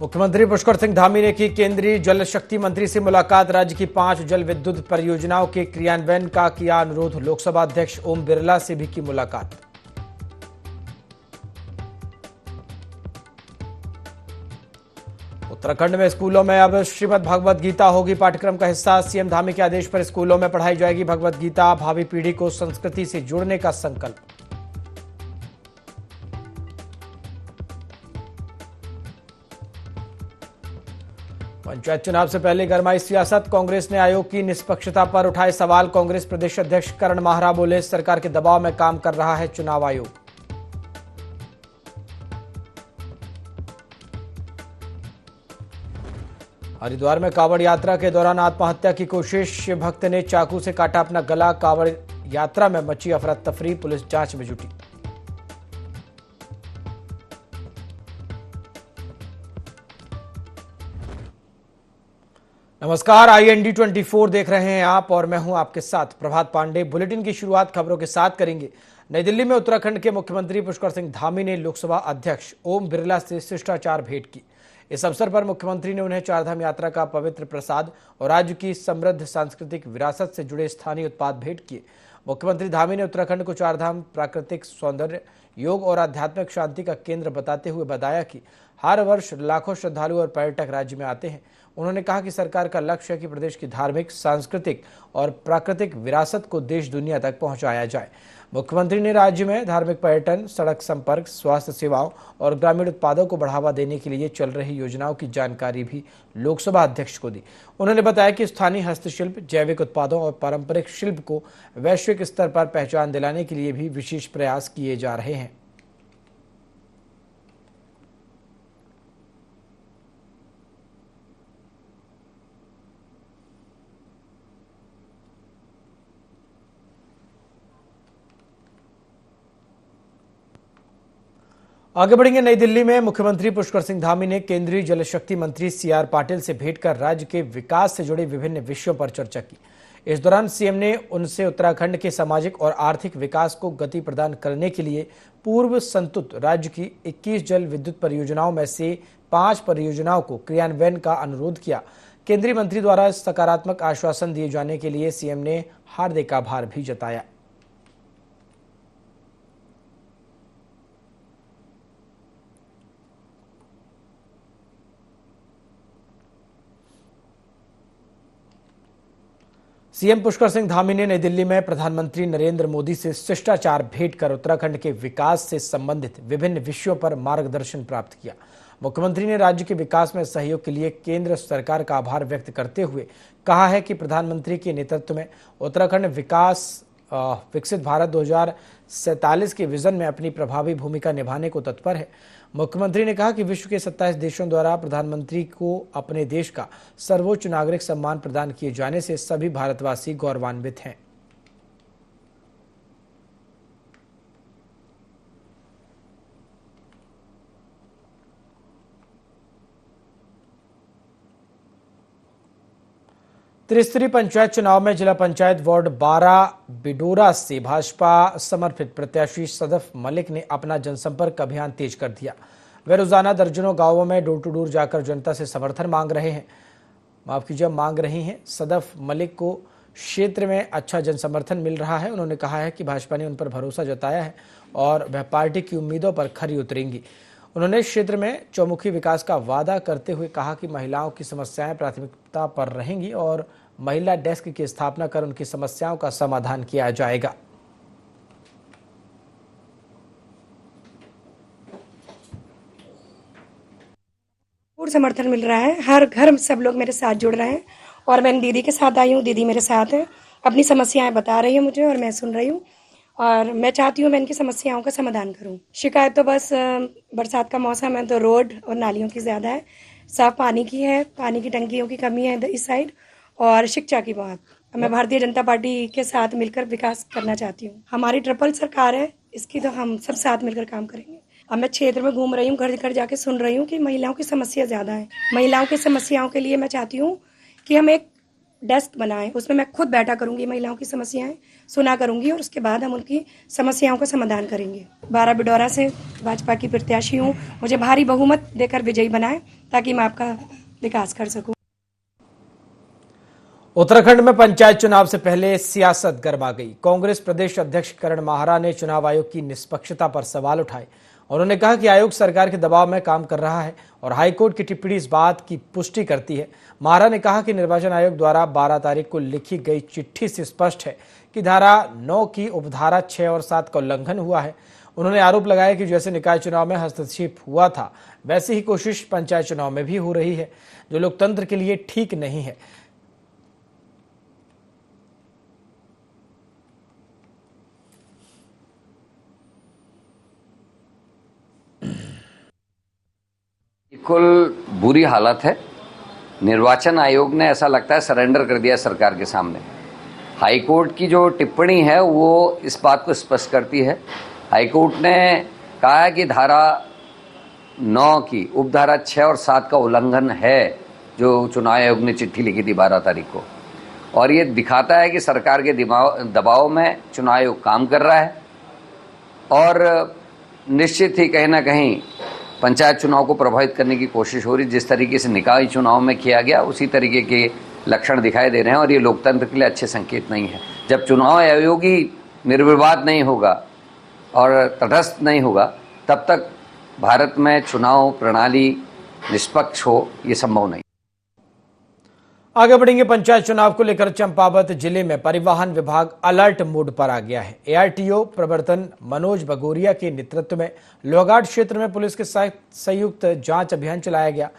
मुख्यमंत्री पुष्कर सिंह धामी ने की केंद्रीय जल शक्ति मंत्री से मुलाकात। राज्य की 5 जल विद्युत परियोजनाओं के क्रियान्वयन का किया अनुरोध। लोकसभा अध्यक्ष ओम बिरला से भी की मुलाकात। उत्तराखंड में स्कूलों में अब श्रीमद् भगवद गीता होगी पाठ्यक्रम का हिस्सा। सीएम धामी के आदेश पर स्कूलों में पढ़ाई जाएगी भगवद गीता। भावी पीढ़ी को संस्कृति से जोड़ने का संकल्प। पंचायत चुनाव से पहले गरमाई सियासत। कांग्रेस ने आयोग की निष्पक्षता पर उठाए सवाल। कांग्रेस प्रदेश अध्यक्ष करण माहरा बोले, सरकार के दबाव में काम कर रहा है चुनाव आयोग। हरिद्वार में कांवड़ यात्रा के दौरान आत्महत्या की कोशिश। भक्त ने चाकू से काटा अपना गला। कांवड़ यात्रा में मची अफरा तफरी। पुलिस जांच में जुटी। नमस्कार, IND 24 देख रहे हैं आप और मैं हूं आपके साथ प्रभात पांडे। बुलेटिन की शुरुआत खबरों के साथ करेंगे। नई दिल्ली में उत्तराखंड के मुख्यमंत्री पुष्कर सिंह धामी ने लोकसभा अध्यक्ष ओम बिरला से शिष्टाचार भेंट की। इस अवसर पर मुख्यमंत्री ने उन्हें चारधाम यात्रा का पवित्र प्रसाद और राज्य की समृद्ध सांस्कृतिक विरासत से जुड़े स्थानीय उत्पाद भेंट किए। मुख्यमंत्री धामी ने उत्तराखंड को चारधाम, प्राकृतिक सौंदर्य, योग और आध्यात्मिक शांति का केंद्र बताते हुए बताया कि हर वर्ष लाखों श्रद्धालु और पर्यटक राज्य में आते हैं। उन्होंने कहा कि सरकार का लक्ष्य है कि प्रदेश की धार्मिक, सांस्कृतिक और प्राकृतिक विरासत को देश दुनिया तक पहुंचाया जाए। मुख्यमंत्री ने राज्य में धार्मिक पर्यटन, सड़क संपर्क, स्वास्थ्य सेवाओं और ग्रामीण उत्पादों को बढ़ावा देने के लिए चल रही योजनाओं की जानकारी भी लोकसभा अध्यक्ष को दी। उन्होंने बताया कि स्थानीय हस्तशिल्प, जैविक उत्पादों और पारंपरिक शिल्प को वैश्विक स्तर पर पहचान दिलाने के लिए भी विशेष प्रयास किए जा रहे हैं। आगे बढ़ेंगे। नई दिल्ली में मुख्यमंत्री पुष्कर सिंह धामी ने केंद्रीय जल शक्ति मंत्री CR पाटिल से भेंट कर राज्य के विकास से जुड़े विभिन्न विषयों पर चर्चा की। इस दौरान सीएम ने उनसे उत्तराखंड के सामाजिक और आर्थिक विकास को गति प्रदान करने के लिए पूर्व संतुष्ट राज्य की 21 जल विद्युत परियोजनाओं में से 5 परियोजनाओं को क्रियान्वयन का अनुरोध किया। केंद्रीय मंत्री द्वारा सकारात्मक आश्वासन दिए जाने के लिए सीएम ने हार्दिक आभार भी जताया। सीएम पुष्कर सिंह धामी ने नई दिल्ली में प्रधानमंत्री नरेंद्र मोदी से शिष्टाचार भेंट कर उत्तराखंड के विकास से संबंधित विभिन्न विषयों पर मार्गदर्शन प्राप्त किया। मुख्यमंत्री ने राज्य के विकास में सहयोग के लिए केंद्र सरकार का आभार व्यक्त करते हुए कहा है कि प्रधानमंत्री के नेतृत्व में उत्तराखंड विकसित भारत 2047 के विजन में अपनी प्रभावी भूमिका निभाने को तत्पर है। मुख्यमंत्री ने कहा कि विश्व के 27 देशों द्वारा प्रधानमंत्री को अपने देश का सर्वोच्च नागरिक सम्मान प्रदान किए जाने से सभी भारतवासी गौरवान्वित हैं। त्रिस्तरीय पंचायत चुनाव में जिला पंचायत वार्ड 12 बिडोरा से भाजपा समर्थित प्रत्याशी सदफ मलिक ने अपना जनसंपर्क अभियान तेज कर दिया। वे रोजाना दर्जनों गांवों में डोर टू डोर जाकर जनता से समर्थन मांग रही हैं। सदफ मलिक को क्षेत्र में अच्छा जनसमर्थन मिल रहा है। उन्होंने कहा है कि भाजपा ने उन पर भरोसा जताया है और वह पार्टी की उम्मीदों पर खरी उतरेंगी। उन्होंने क्षेत्र में चौमुखी विकास का वादा करते हुए कहा कि महिलाओं की समस्याएं प्राथमिकता पर रहेंगी और महिला डेस्क की स्थापना कर उनकी समस्याओं का समाधान किया जाएगा। पूर्ण समर्थन मिल रहा है। हर घर में सब लोग मेरे साथ जुड़ रहे हैं और मैं दीदी के साथ आई हूँ। दीदी मेरे साथ है, अपनी समस्याएं बता रही है मुझे और मैं सुन रही हूँ और मैं चाहती हूँ मैं इनकी समस्याओं का समाधान करूँ। शिकायत तो बस बरसात का मौसम है तो रोड और नालियों की ज़्यादा है, साफ पानी की है, पानी की टंकियों की कमी है इस साइड और शिक्षा की बहुत। मैं भारतीय जनता पार्टी के साथ मिलकर विकास करना चाहती हूँ। हमारी ट्रिपल सरकार है, इसकी तो हम सब साथ मिलकर काम करेंगे। अब मैं क्षेत्र में घूम रही हूँ, घर घर जाके सुन रही हूँ कि महिलाओं की समस्या ज़्यादा है। महिलाओं की समस्याओं के लिए मैं चाहती हूँ कि हम एक डेस्क बना है, उसमें मैं खुद बैठा करूंगी, महिलाओं की समस्याएं सुना करूंगी और उसके बाद हम उनकी समस्याओं का समाधान करेंगे। 12 बिडौरा से भाजपा की प्रत्याशी हूँ, मुझे भारी बहुमत देकर विजयी बनाएं ताकि मैं आपका विकास कर सकूं। उत्तराखंड में पंचायत चुनाव से पहले सियासत गर्मा गई। कांग्रेस प्रदेश अध्यक्ष करण माहरा ने चुनाव आयोग की निष्पक्षता पर सवाल उठाए। उन्होंने कहा कि आयोग सरकार के दबाव में काम कर रहा है और हाईकोर्ट की टिप्पणी इस बात की पुष्टि करती है। माहरा ने कहा कि निर्वाचन आयोग द्वारा 12 तारीख को लिखी गई चिट्ठी से स्पष्ट है कि धारा 9 की उपधारा 6 और 7 का उल्लंघन हुआ है। उन्होंने आरोप लगाया कि जैसे निकाय चुनाव में हस्तक्षेप हुआ था, वैसी ही कोशिश पंचायत चुनाव में भी हो रही है, जो लोकतंत्र के लिए ठीक नहीं है। बिल्कुल बुरी हालत है। निर्वाचन आयोग ने ऐसा लगता है सरेंडर कर दिया सरकार के सामने। हाईकोर्ट की जो टिप्पणी है वो इस बात को स्पष्ट करती है। हाईकोर्ट ने कहा है कि धारा 9 की उपधारा 6 और 7 का उल्लंघन है, जो चुनाव आयोग ने चिट्ठी लिखी थी 12 तारीख को, और ये दिखाता है कि सरकार के दबाव में चुनाव आयोग काम कर रहा है और निश्चित ही कहीं ना कहीं पंचायत चुनाव को प्रभावित करने की कोशिश हो रही। जिस तरीके से निकाय चुनाव में किया गया उसी तरीके के लक्षण दिखाई दे रहे हैं और ये लोकतंत्र के लिए अच्छे संकेत नहीं है। जब चुनाव आयोग ही निर्विवाद नहीं होगा और तटस्थ नहीं होगा, तब तक भारत में चुनाव प्रणाली निष्पक्ष हो ये संभव नहीं। आगे बढ़ेंगे। पंचायत चुनाव को लेकर चंपावत जिले में परिवहन विभाग अलर्ट मोड पर आ गया है। एआरटीओ प्रवर्तन मनोज बगोरिया के नेतृत्व में लोहाघाट क्षेत्र में पुलिस के साथ संयुक्त जांच अभियान चलाया गया।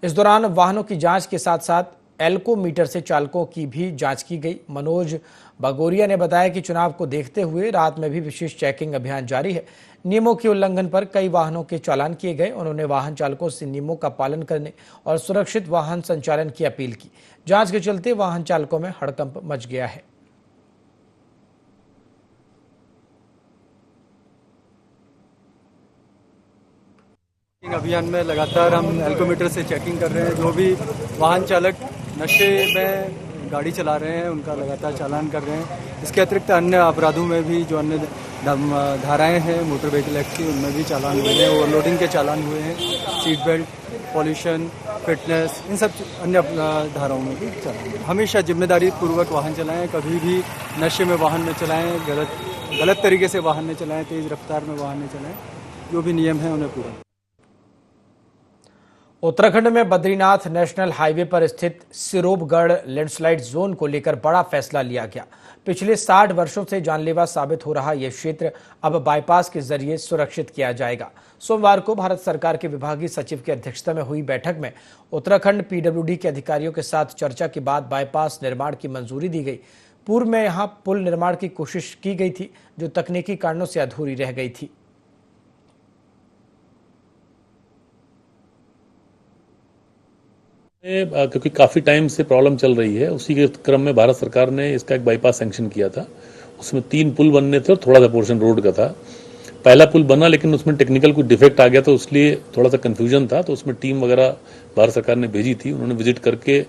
इस दौरान वाहनों की जांच के साथ साथ एल्कोमीटर से चालकों की भी जांच की गई। मनोज बगोरिया ने बताया कि चुनाव को देखते हुए रात में भी विशेष चेकिंग अभियान जारी है। नियमों के उल्लंघन पर कई वाहनों के चालान किए गए। उन्होंने वाहन चालकों से नियमों का पालन करने और सुरक्षित वाहन संचालन की अपील की। जांच के चलते वाहन चालकों में हड़कंप मच गया है। अभियान में लगातार हम एल्कोमीटर से चेकिंग कर रहे हैं। जो भी वाहन चालक नशे में गाड़ी चला रहे हैं उनका लगातार चालान कर रहे हैं। इसके अतिरिक्त अन्य अपराधों में भी जो अन्य धाराएं हैं मोटर व्हीकल एक्ट की, उनमें भी चालान हुए हैं। ओवरलोडिंग के चालान हुए हैं, सीट बेल्ट, पॉल्यूशन, फिटनेस, इन सब अन्य धाराओं में भी चालान हुए। हमेशा जिम्मेदारी पूर्वक वाहन चलाएं, कभी भी नशे में वाहन न चलाएं, गलत तरीके से वाहन न चलाएं, तेज़ रफ्तार में वाहन न चलाएं। जो भी नियम हैं उन्हें पूरा। उत्तराखंड में बद्रीनाथ नेशनल हाईवे पर स्थित सिरोबगढ़ लैंडस्लाइड जोन को लेकर बड़ा फैसला लिया गया। पिछले 60 वर्षों से जानलेवा साबित हो रहा यह क्षेत्र अब बाईपास के जरिए सुरक्षित किया जाएगा। सोमवार को भारत सरकार के विभागीय सचिव की अध्यक्षता में हुई बैठक में उत्तराखंड पीडब्ल्यूडी के अधिकारियों के साथ चर्चा के बाद बाईपास निर्माण की मंजूरी दी गई। पूर्व में यहां पुल निर्माण की कोशिश की गई थी, जो तकनीकी कारणों से अधूरी रह गई थी। क्योंकि काफ़ी टाइम से प्रॉब्लम चल रही है, उसी के क्रम में भारत सरकार ने इसका एक बाईपास सैंक्शन किया था। उसमें 3 पुल बनने थे और थोड़ा सा पोर्शन रोड का था। पहला पुल बना लेकिन उसमें टेक्निकल कुछ डिफेक्ट आ गया, तो इसलिए थोड़ा सा कन्फ्यूजन था। तो उसमें टीम वगैरह भारत सरकार ने भेजी थी, उन्होंने विजिट करके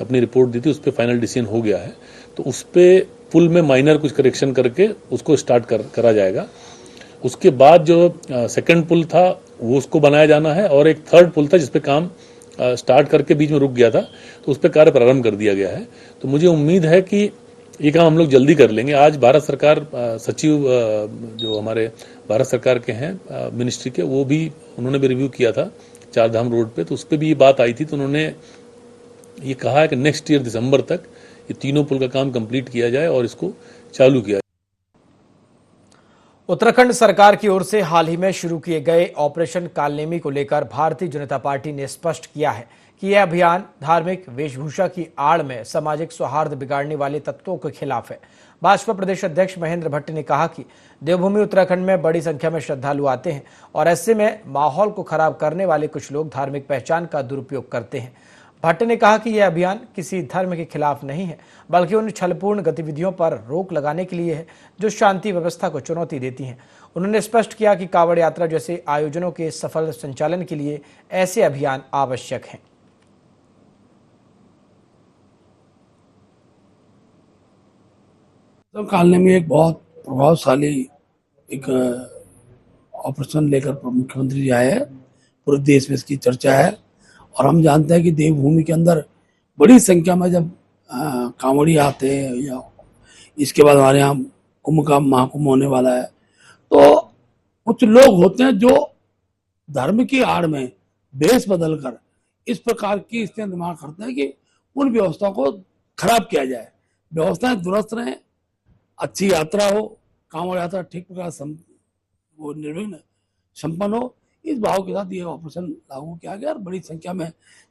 अपनी रिपोर्ट दी थी, उस पर फाइनल डिसीजन हो गया है। तो उस पर पुल में माइनर कुछ करेक्शन करके उसको स्टार्ट करा जाएगा। उसके बाद जो सेकेंड पुल था वो उसको बनाया जाना है, और एक थर्ड पुल था जिसपे काम स्टार्ट करके बीच में रुक गया था, तो उस पर कार्य प्रारंभ कर दिया गया है। तो मुझे उम्मीद है कि ये काम हम लोग जल्दी कर लेंगे। आज भारत सरकार सचिव जो हमारे भारत सरकार के हैं मिनिस्ट्री के, वो भी उन्होंने भी रिव्यू किया था चारधाम रोड पे, तो उस पर भी ये बात आई थी। तो उन्होंने ये कहा है कि नेक्स्ट ईयर दिसंबर तक ये तीनों पुल का काम कंप्लीट किया जाए और इसको चालू किया जाए। उत्तराखंड सरकार की ओर से हाल ही में शुरू किए गए ऑपरेशन कालनेमी को लेकर भारतीय जनता पार्टी ने स्पष्ट किया है कि यह अभियान धार्मिक वेशभूषा की आड़ में सामाजिक सौहार्द बिगाड़ने वाले तत्वों के खिलाफ है। भाजपा प्रदेश अध्यक्ष महेंद्र भट्ट ने कहा कि देवभूमि उत्तराखंड में बड़ी संख्या में श्रद्धालु आते हैं और ऐसे में माहौल को खराब करने वाले कुछ लोग धार्मिक पहचान का दुरुपयोग करते हैं। भट्ट ने कहा कि यह अभियान किसी धर्म के खिलाफ नहीं है, बल्कि उन छलपूर्ण गतिविधियों पर रोक लगाने के लिए है जो शांति व्यवस्था को चुनौती देती हैं। उन्होंने स्पष्ट किया कि कांवड़ यात्रा जैसे आयोजनों के सफल संचालन के लिए ऐसे अभियान आवश्यक हैं। तो कालने में एक बहुत प्रभावशाली एक ऑपरेशन लेकर मुख्यमंत्री जी आए हैं। पूरे देश में इसकी चर्चा है और हम जानते हैं कि देवभूमि के अंदर बड़ी संख्या में जब कांवड़ी आते हैं या इसके बाद हमारे यहाँ कुंभ का महाकुंभ होने वाला है, तो कुछ लोग होते हैं जो धर्म की आड़ में भेष बदलकर इस प्रकार की स्थिति निर्माण करते हैं कि उन व्यवस्थाओं को खराब किया जाए। व्यवस्थाएं दुरुस्त रहें, अच्छी यात्रा हो, कांवड़ यात्रा ठीक प्रकार वो निर्विघ्न संपन्न हो, इस भाव के साथ ये ऑपरेशन लागू किया गया। और बड़ी संख्या में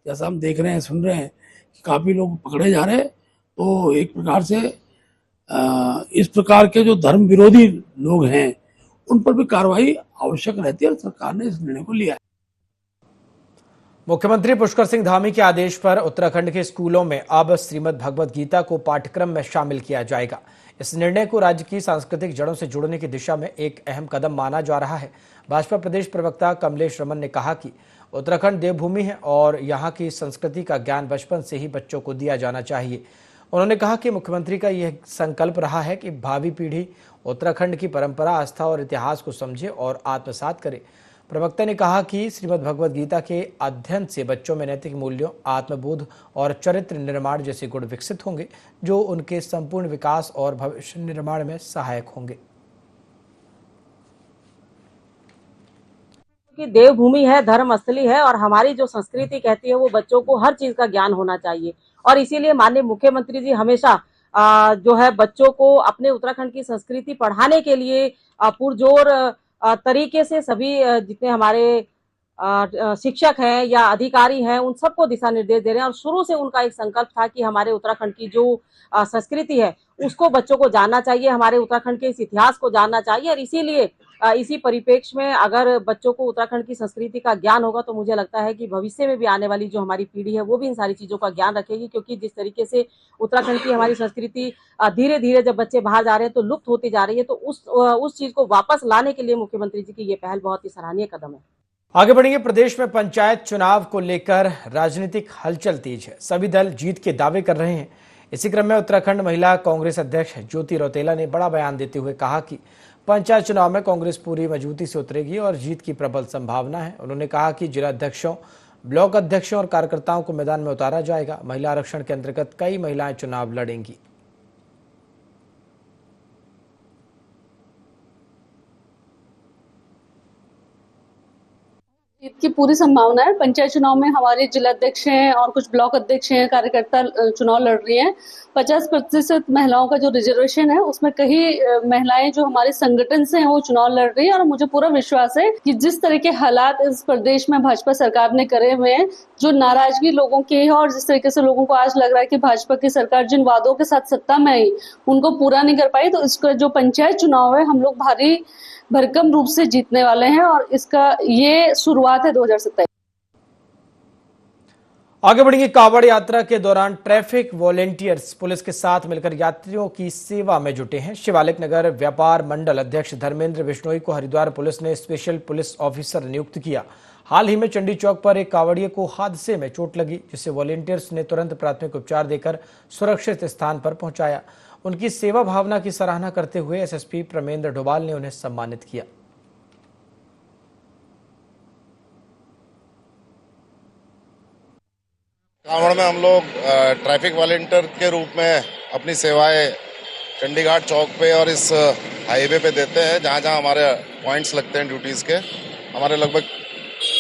जैसा हम देख रहे हैं, सुन रहे हैं कि काफी लोग पकड़े जा रहे हैं। तो एक प्रकार से इस प्रकार के जो धर्म विरोधी लोग हैं उन पर भी कार्रवाई आवश्यक रहती है और सरकार ने इस निर्णय को लिया है। मुख्यमंत्री पुष्कर सिंह धामी के आदेश पर उत्तराखंड के स्कूलों में अब श्रीमद् भगवद गीता को पाठ्यक्रम में शामिल किया जाएगा। इस निर्णय को राज्य की सांस्कृतिक जड़ों से जुड़ने की दिशा में एक अहम कदम माना जा रहा है। भाजपा प्रदेश प्रवक्ता कमलेश रमन ने कहा कि उत्तराखंड देवभूमि है और यहाँ की संस्कृति का ज्ञान बचपन से ही बच्चों को दिया जाना चाहिए। उन्होंने कहा कि मुख्यमंत्री का यह संकल्प रहा है कि भावी पीढ़ी उत्तराखंड की परंपरा, आस्था और इतिहास को समझे और आत्मसात करे। प्रवक्ता ने कहा कि श्रीमद् भगवद गीता के अध्ययन से बच्चों में नैतिक मूल्यों, आत्मबोध और चरित्र निर्माण जैसे गुण विकसित होंगे, जो उनके संपूर्ण विकास और भविष्य निर्माण में सहायक होंगे। कि देवभूमि है, धर्म स्थली है और हमारी जो संस्कृति कहती है वो बच्चों को हर चीज का ज्ञान होना चाहिए। और इसीलिए माननीय मुख्यमंत्री जी हमेशा जो है बच्चों को अपने उत्तराखंड की संस्कृति पढ़ाने के लिए पुरजोर तरीके से सभी जितने हमारे शिक्षक हैं या अधिकारी हैं उन सबको दिशा निर्देश दे रहे हैं। और शुरू से उनका एक संकल्प था कि हमारे उत्तराखंड की जो संस्कृति है उसको बच्चों को जानना चाहिए, हमारे उत्तराखंड के इस इतिहास को जानना चाहिए। और इसीलिए इसी परिप्रेक्ष्य में अगर बच्चों को उत्तराखंड की संस्कृति का ज्ञान होगा तो मुझे लगता है कि भविष्य में भी आने वाली जो हमारी पीढ़ी है वो भी इन सारी चीजों का ज्ञान रखेगी। क्योंकि जिस तरीके से उत्तराखंड की हमारी संस्कृति धीरे धीरे जब बच्चे बाहर जा रहे हैं तो लुप्त होती जा रही है, तो उस चीज को वापस लाने के लिए मुख्यमंत्री जी की ये पहल बहुत ही सराहनीय कदम है। आगे बढ़ेंगे। प्रदेश में पंचायत चुनाव को लेकर राजनीतिक हलचल तेज है। सभी दल जीत के दावे कर रहे हैं। इसी क्रम में उत्तराखंड महिला कांग्रेस अध्यक्ष ज्योति रौतेला ने बड़ा बयान देते हुए कहा कि पंचायत चुनाव में कांग्रेस पूरी मजबूती से उतरेगी और जीत की प्रबल संभावना है। उन्होंने कहा कि जिला अध्यक्षों, ब्लॉक अध्यक्षों और कार्यकर्ताओं को मैदान में उतारा जाएगा। महिला आरक्षण के अंतर्गत कई महिलाएं चुनाव लड़ेंगी। जीत की पूरी संभावना है। पंचायत चुनाव में हमारे जिला अध्यक्ष हैं और कुछ ब्लॉक अध्यक्ष हैं, कार्यकर्ता चुनाव लड़ रही हैं। 50% महिलाओं का जो रिजर्वेशन है उसमें कई महिलाएं जो हमारे संगठन से हैं वो चुनाव लड़ रही हैं। और मुझे पूरा विश्वास है कि जिस तरह के हालात इस प्रदेश में भाजपा सरकार ने करे हुए हैं, जो नाराजगी लोगों की है और जिस तरीके से लोगों को आज लग रहा है कि भाजपा की सरकार जिन वादों के साथ सत्ता में आई उनको पूरा नहीं कर पाई, तो इसका जो पंचायत चुनाव है हम लोग भारी भरकम रूप से जीतने वाले हैं और इसका ये शुरुआत है 2027। आगे बढ़ेंगे। कांवड़ यात्रा के दौरान ट्रैफिक वॉलेंटियर्स पुलिस के साथ मिलकर यात्रियों की सेवा में जुटे हैं। शिवालिक नगर व्यापार मंडल अध्यक्ष धर्मेंद्र बिश्नोई को हरिद्वार पुलिस ने स्पेशल पुलिस ऑफिसर नियुक्त किया। हाल ही में चंडी चौक पर एक कांवड़िए को हादसे में चोट लगी, जिसे वॉलेंटियर्स ने तुरंत प्राथमिक उपचार देकर सुरक्षित स्थान पर पहुंचाया। उनकी सेवा भावना की सराहना करते हुए एसएसपी प्रमेंद्र डोभाल ने उन्हें सम्मानित किया। कांवड़ में हम लोग ट्रैफिक वॉलंटियर के रूप में अपनी सेवाएं चंडीगढ़ चौक पे और इस हाईवे पे देते हैं, जहाँ जहाँ हमारे पॉइंट्स लगते हैं ड्यूटीज़ के। हमारे लगभग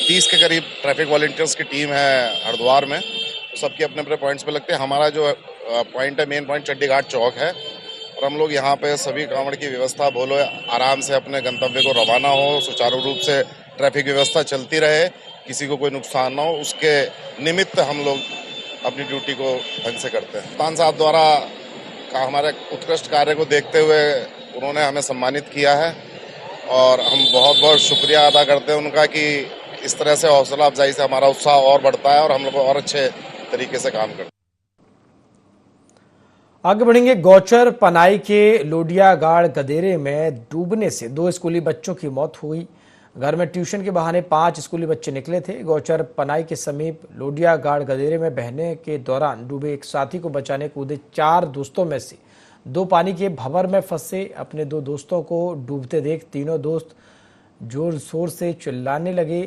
30 के करीब ट्रैफिक वॉलंटियर्स की टीम है हरिद्वार में, तो सबके अपने अपने पॉइंट्स पे लगते हैं। हमारा जो पॉइंट है, मेन पॉइंट चंडीगढ़ चौक है और हम लोग यहाँ पे सभी कांवड़ की व्यवस्था बोलो आराम से अपने गंतव्य को रवाना हो, सुचारू रूप से ट्रैफिक व्यवस्था चलती रहे, किसी को कोई नुकसान ना हो, उसके निमित्त हम लोग अपनी ड्यूटी को ढंग से करते हैं। कप्तान साहब द्वारा हमारे उत्कृष्ट कार्य को देखते हुए उन्होंने हमें सम्मानित किया है और हम बहुत बहुत शुक्रिया अदा करते हैं उनका कि इस तरह से हौसला अफजाई से हमारा उत्साह और बढ़ता है और हम लोग और अच्छे तरीके से काम करते हैं। आगे बढ़ेंगे। गौचर पनाई के लोडियागाड़ गदेरे में डूबने से 2 स्कूली बच्चों की मौत हुई। घर में ट्यूशन के बहाने 5 स्कूली बच्चे निकले थे। गौचर पनाई के समीप लोडियागाड़ गदेरे में बहने के दौरान डूबे एक साथी को बचाने कूदे 4 दोस्तों में से दो पानी के भंवर में फंसे अपने दो दोस्तों को डूबते देख तीनों दोस्त जोर शोर से चिल्लाने लगे।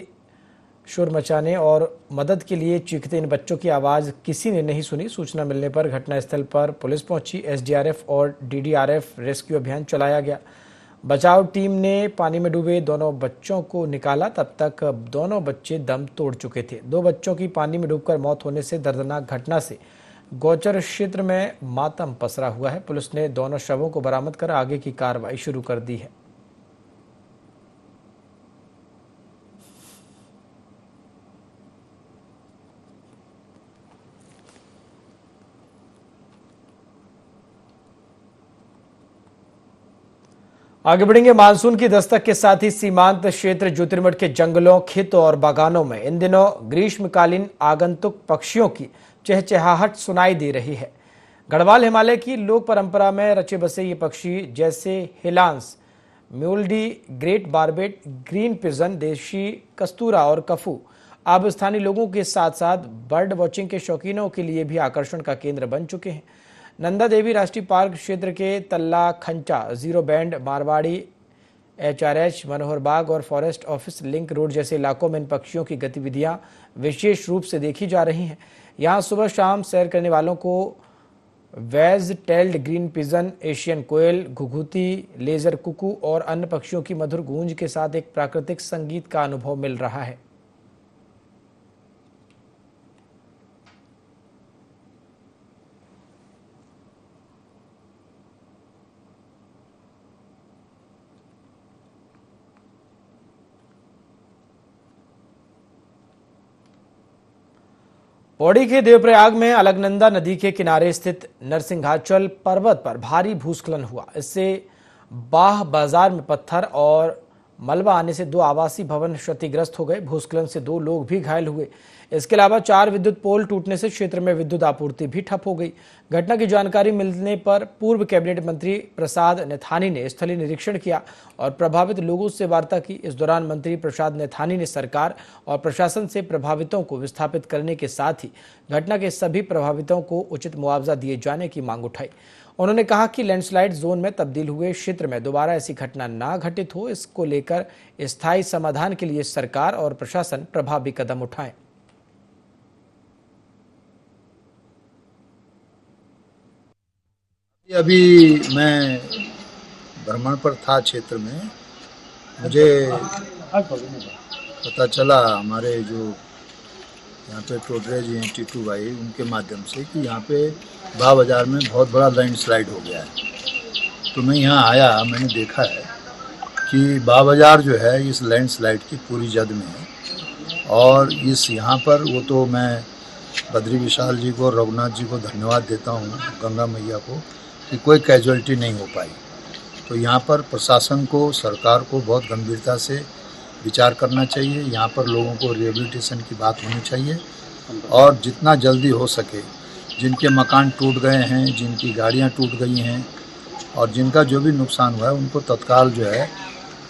शोर मचाने और मदद के लिए चीखते इन बच्चों की आवाज़ किसी ने नहीं सुनी। सूचना मिलने पर घटनास्थल पर पुलिस पहुंची। एसडीआरएफ और डीडीआरएफ रेस्क्यू अभियान चलाया गया। बचाव टीम ने पानी में डूबे दोनों बच्चों को निकाला। तब तक दोनों बच्चे दम तोड़ चुके थे। दो बच्चों की पानी में डूबकर मौत होने से दर्दनाक घटना से गौचर क्षेत्र में मातम पसरा हुआ है। पुलिस ने दोनों शवों को बरामद कर आगे की कार्रवाई शुरू कर दी है। आगे बढ़ेंगे। मानसून की दस्तक के साथ ही सीमांत क्षेत्र ज्योतिर्मठ के जंगलों, खेतों और बागानों में इन दिनों ग्रीष्मकालीन आगंतुक पक्षियों की चहचहाहट सुनाई दे रही है। गढ़वाल हिमालय की लोक परंपरा में रचे बसे ये पक्षी जैसे हिलांस, म्यूलडी, ग्रेट बार्बेट, ग्रीन पिजन, देशी कस्तूरा और कफू अब स्थानीय लोगों के साथ साथ बर्ड वॉचिंग के शौकीनों के लिए भी आकर्षण का केंद्र बन चुके हैं। नंदा देवी राष्ट्रीय पार्क क्षेत्र के तल्ला, खंचा, जीरो बैंड, मारवाड़ी, एचआरएच, मनोहर बाग और फॉरेस्ट ऑफिस लिंक रोड जैसे इलाकों में इन पक्षियों की गतिविधियां विशेष रूप से देखी जा रही हैं। यहां सुबह शाम सैर करने वालों को wedge tailed green pigeon, Asian koel, घुघुती, लेजर कुकू और अन्य पक्षियों की मधुर गूंज के साथ एक प्राकृतिक संगीत का अनुभव मिल रहा है। पौड़ी के देवप्रयाग में अलकनंदा नदी के किनारे स्थित नरसिंहाचल पर्वत पर भारी भूस्खलन हुआ। इससे बाह बाजार में पत्थर और मलबा आने से दो आवासीय भवन क्षतिग्रस्त हो गए। भूस्खलन से दो लोग भी घायल हुए। इसके अलावा 4 विद्युत पोल टूटने से क्षेत्र में विद्युत आपूर्ति भी ठप हो गई। घटना की जानकारी मिलने पर पूर्व कैबिनेट मंत्री प्रसाद नैथानी ने स्थलीय निरीक्षण किया और प्रभावित लोगों से वार्ता की। इस दौरान मंत्री प्रसाद नैथानी ने सरकार और प्रशासन से प्रभावितों को विस्थापित करने के साथ ही घटना के सभी प्रभावितों को उचित मुआवजा दिए जाने की मांग उठाई। उन्होंने कहा कि लैंडस्लाइड जोन में तब्दील हुए क्षेत्र में दोबारा ऐसी घटना ना घटित हो, इसको लेकर स्थायी समाधान के लिए सरकार और प्रशासन प्रभावी कदम उठाएं। अभी मैं भ्रमण पर था क्षेत्र में, मुझे पता चला हमारे जो यहाँ पे टोडरे जी हैं, टीटू भाई, उनके माध्यम से कि यहाँ पे बाह बाजार में बहुत बड़ा लैंडस्लाइड हो गया है। तो मैं यहाँ आया, मैंने देखा है कि बाह बाजार जो है इस लैंडस्लाइड की पूरी जद में है। और इस यहाँ पर वो तो मैं बद्री विशाल जी को, रघुनाथ जी को धन्यवाद देता हूँ, गंगा मैया को, कि कोई कैजुअलिटी नहीं हो पाई। तो यहाँ पर प्रशासन को, सरकार को बहुत गंभीरता से विचार करना चाहिए। यहाँ पर लोगों को रिहेबिलिटेशन की बात होनी चाहिए और जितना जल्दी हो सके जिनके मकान टूट गए हैं, जिनकी गाड़ियाँ टूट गई हैं और जिनका जो भी नुकसान हुआ है उनको तत्काल जो है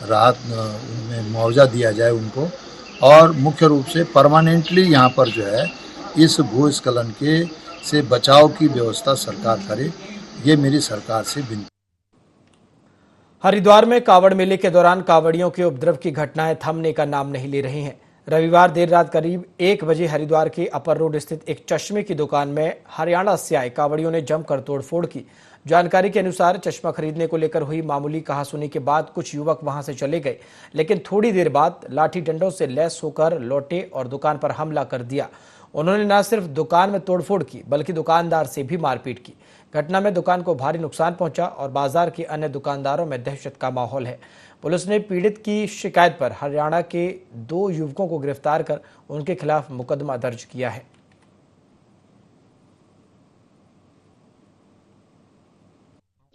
राहत, उनमें मुआवजा दिया जाए उनको। और मुख्य रूप से परमानेंटली यहाँ पर जो है इस भूस्खलन के से बचाव की व्यवस्था सरकार करे, ये मेरी सरकार से विनती। हरिद्वार में कावड़ मेले के दौरान कावड़ियों के उपद्रव की घटनाएं थमने का नाम नहीं ले रही हैं। रविवार देर रात करीब 1 बजे हरिद्वार के अपर रोड स्थित एक चश्मे की दुकान में हरियाणा से आए कावड़ियों ने जमकर तोड़फोड़ की। जानकारी के अनुसार चश्मा खरीदने को लेकर हुई मामूली कहासुनी के बाद कुछ युवक वहां से चले गए, लेकिन थोड़ी देर बाद लाठी डंडों से लैस होकर लौटे और दुकान पर हमला कर दिया। उन्होंने न सिर्फ दुकान में तोड़फोड़ की बल्कि दुकानदार से भी मारपीट की। घटना में दुकान को भारी नुकसान पहुंचा और बाजार के अन्य दुकानदारों में दहशत का माहौल है। पुलिस ने पीड़ित की शिकायत पर हरियाणा के 2 युवकों को गिरफ्तार कर उनके खिलाफ मुकदमा दर्ज किया है।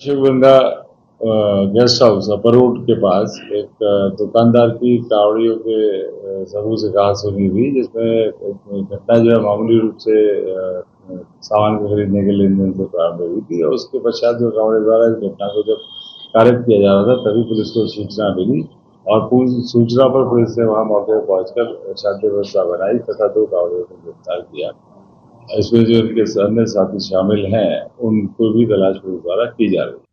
Shivganga guest house upper road के पास एक दुकानदार की कावड़ियों के समूह से कहासुनी हुई, जिसमें घटना जो है मामूली रूप से सामान को खरीदने के लेन देन से प्रारंभ हुई थी। और उसके पश्चात जो कावड़े द्वारा इस घटना को जब कारित किया जा रहा था तभी पुलिस को सूचना मिली और पूरी सूचना पर पुलिस ने वहां मौके पर पहुंचकर शांति व्यवस्था बनाई तथा 2 कावड़ियों को गिरफ्तार किया। इसमें जो उनके अन्य साथी शामिल हैं उनको भी तलाश पुलिस द्वारा की जा रही है।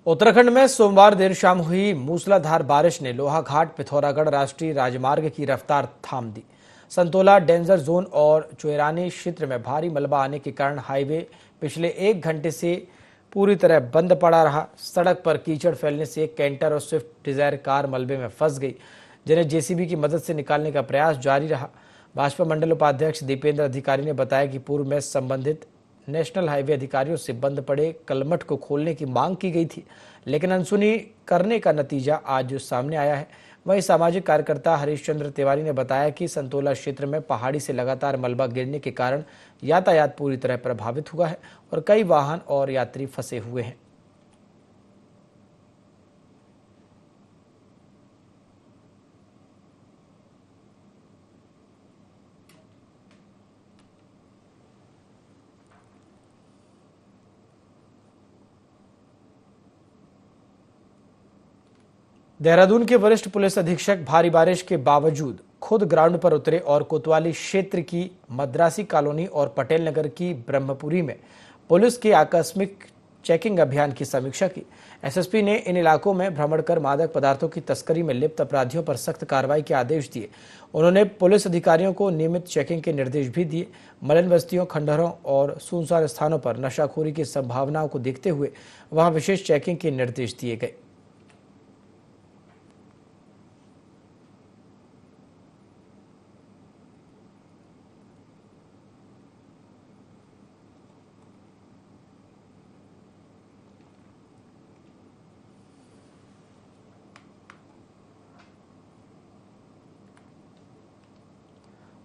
उत्तराखंड में सोमवार देर शाम हुई मूसलाधार बारिश ने लोहाघाट पिथौरागढ़ राष्ट्रीय राजमार्ग की रफ्तार थाम दी। संतोला डेंजर जोन और चुएरानी क्षेत्र में भारी मलबा आने के कारण हाईवे पिछले 1 घंटे से पूरी तरह बंद पड़ा रहा। सड़क पर कीचड़ फैलने से एक कैंटर और स्विफ्ट डिजायर कार मलबे में फंस गई, जिन्हें जेसीबी की मदद से निकालने का प्रयास जारी रहा। भाजपा मंडल उपाध्यक्ष दीपेंद्र अधिकारी ने बताया कि पूर्व में संबंधित नेशनल हाईवे अधिकारियों से बंद पड़े कलमठ को खोलने की मांग की गई थी, लेकिन अनसुनी करने का नतीजा आज सामने आया है। वहीं सामाजिक कार्यकर्ता हरीश चंद्र तिवारी ने बताया कि संतोला क्षेत्र में पहाड़ी से लगातार मलबा गिरने के कारण यातायात पूरी तरह प्रभावित हुआ है और कई वाहन और यात्री फंसे हुए हैं। देहरादून के वरिष्ठ पुलिस अधीक्षक भारी बारिश के बावजूद खुद ग्राउंड पर उतरे और कोतवाली क्षेत्र की मद्रासी कॉलोनी और पटेल नगर की ब्रह्मपुरी में पुलिस के आकस्मिक चेकिंग अभियान की समीक्षा की। एसएसपी ने इन इलाकों में भ्रमण कर मादक पदार्थों की तस्करी में लिप्त अपराधियों पर सख्त कार्रवाई के आदेश दिए। उन्होंने पुलिस अधिकारियों को नियमित चेकिंग के निर्देश भी दिए। मलिन बस्तियों, खंडहरों और सुनसान स्थानों पर नशाखोरी की संभावनाओं को देखते हुए वहां विशेष चेकिंग के निर्देश दिए गए।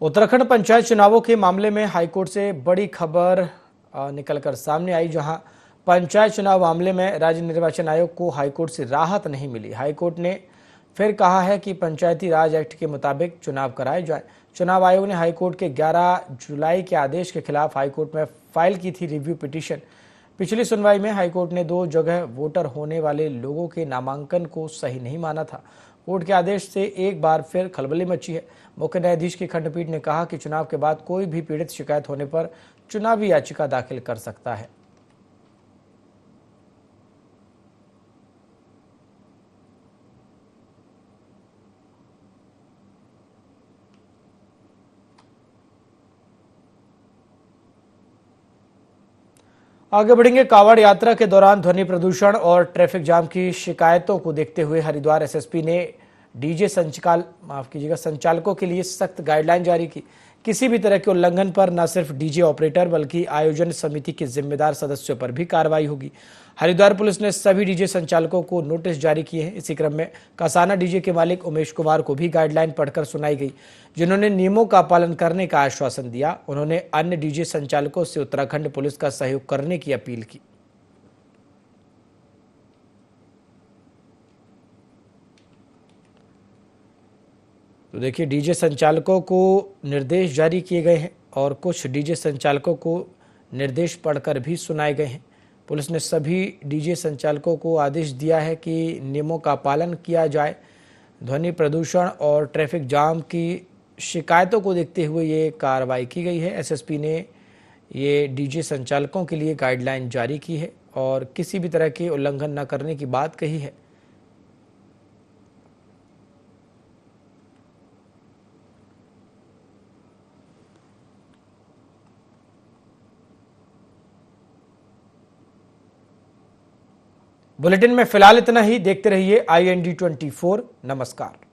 उत्तराखंड पंचायत चुनावों के मामले में हाईकोर्ट से बड़ी खबर निकलकर सामने आई, जहां पंचायत चुनाव मामले में राज्य निर्वाचन आयोग को हाईकोर्ट से राहत नहीं मिली। हाईकोर्ट ने फिर कहा है कि पंचायती राज एक्ट के मुताबिक चुनाव कराए जाए। चुनाव आयोग ने हाईकोर्ट के 11 जुलाई के आदेश के खिलाफ हाईकोर्ट में फाइल की थी रिव्यू पिटीशन। पिछली सुनवाई में हाईकोर्ट ने 2 जगह वोटर होने वाले लोगों के नामांकन को सही नहीं माना था। कोर्ट के आदेश से एक बार फिर खलबली मची है। मुख्य न्यायाधीश की खंडपीठ ने कहा कि चुनाव के बाद कोई भी पीड़ित शिकायत होने पर चुनावी याचिका दाखिल कर सकता है। आगे बढ़ेंगे। कांवड़ यात्रा के दौरान ध्वनि प्रदूषण और ट्रैफिक जाम की शिकायतों को देखते हुए हरिद्वार एसएसपी ने डीजे संचालकों के लिए सख्त गाइडलाइन जारी की। किसी भी तरह के उल्लंघन पर न सिर्फ डीजे ऑपरेटर बल्कि आयोजन समिति के जिम्मेदार सदस्यों पर भी कार्रवाई होगी। हरिद्वार पुलिस ने सभी डीजे संचालकों को नोटिस जारी किए हैं। इसी क्रम में कसाना डीजे के मालिक उमेश कुमार को भी गाइडलाइन पढ़कर सुनाई गई, जिन्होंने नियमों का पालन करने का आश्वासन दिया। उन्होंने अन्य डीजे संचालकों से उत्तराखंड पुलिस का सहयोग करने की अपील की। तो देखिए, डीजे संचालकों को निर्देश जारी किए गए हैं और कुछ डीजे संचालकों को निर्देश पढ़कर भी सुनाए गए हैं। पुलिस ने सभी डीजे संचालकों को आदेश दिया है कि नियमों का पालन किया जाए। ध्वनि प्रदूषण और ट्रैफिक जाम की शिकायतों को देखते हुए ये कार्रवाई की गई है। एसएसपी ने ये डीजे संचालकों के लिए गाइडलाइन जारी की है और किसी भी तरह के उल्लंघन न करने की बात कही है। बुलेटिन में फिलहाल इतना ही। देखते रहिए IND24। नमस्कार।